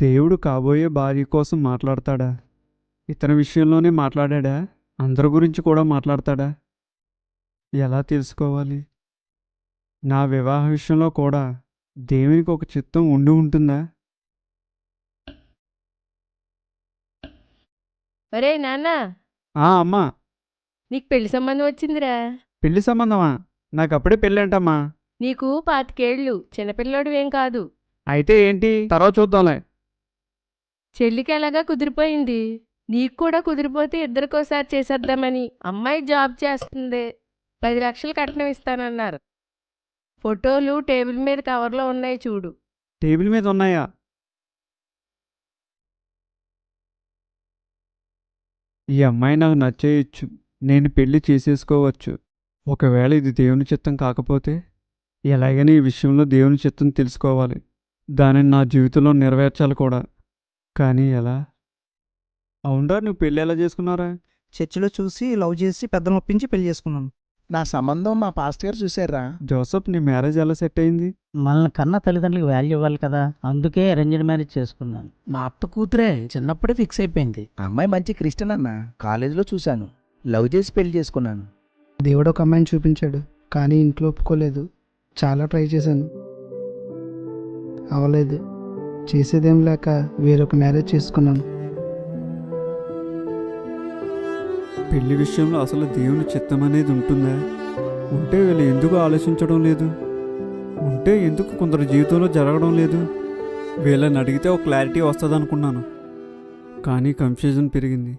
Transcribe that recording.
దేవుడు కాబోయే భార్య కోసం మాట్లాడతాడా? ఇతని విషయంలోనే మాట్లాడా? అందరి గురించి కూడా మాట్లాడతాడా? ఎలా తెలుసుకోవాలి? నా వివాహ విషయంలో కూడా దేవునికి ఒక చిత్తం ఉండి ఉంటుందా? ఒరే నాన్న, అమ్మా. నీకు పెళ్లి సంబంధం వచ్చిందిరా. పెళ్లి సంబంధమా? నాకు అప్పుడే పెళ్ళంటమ్మా. నీకు 25 ఏళ్ళు, చిన్నపిల్లోడివేం కాదు. అయితే ఏంటి, తర్వాత చూద్దాంలే. చెల్లికి ఎలాగా కుదిరిపోయింది, నీకు కూడా కుదిరిపోతే ఇద్దరికోసారి చేసేద్దామని. అమ్మాయి జాబ్ చేస్తుంది, 10 లక్షలు కట్నం ఇస్తానన్నారు. ఫోటోలు టేబుల్ మీద కవర్లో ఉన్నాయి చూడు. టేబుల్ మీద ఉన్నాయా? ఈ అమ్మాయి నాకు నచ్చేయచ్చు, నేను పెళ్లి చేసేసుకోవచ్చు. ఒకవేళ ఇది దేవుని చిత్తం కాకపోతే ఎలాగైనా ఈ విషయంలో దేవుని చిత్తం తెలుసుకోవాలి. దానిని నా జీవితంలో నెరవేర్చాలి కూడా. కానీ ఎలా? అవునరా, నువ్వు పెళ్ళి ఎలా చేసుకున్నారా? చర్చిలో చూసి లవ్ చేసి పెద్దలు ఒప్పించి పెళ్లి చేసుకున్నాను. నా సంబంధం మా పాస్టర్ గారు చూశారా? జోసఫ్, నీ మ్యారేజ్ ఎలా సెట్ అయింది? మనల్ని కన్నా తల్లిదండ్రులకు వాల్యూ ఇవ్వాలి కదా, అందుకే అరేంజ్డ్ మ్యారేజ్ చేసుకున్నాను. మా అత్త కూతురే చిన్నప్పుడే ఫిక్స్ అయిపోయింది. అమ్మాయి మంచి క్రిస్టియన్ అన్న, కాలేజీలో చూశాను, లవ్ చేసి పెళ్లి చేసుకున్నాను. దేవుడు ఒక అమ్మాయిని చూపించాడు, కానీ ఇంట్లో ఒప్పుకోలేదు. చాలా ట్రై చేశాను, అవ్వలేదు. చేసేదేం లేక వేరొక మ్యారేజ్ చేసుకున్నాను. పెళ్లి విషయంలో అసలు దేవుని చిత్తం అనేది ఉంటుందా? ఉంటే వీళ్ళు ఎందుకు ఆలోచించడం లేదు? ఉంటే ఎందుకు కొందరు జీవితంలో జరగడం లేదు? వీళ్ళని అడిగితే ఒక క్లారిటీ వస్తుంది అనుకున్నాను, కానీ కన్ఫ్యూజన్ పెరిగింది.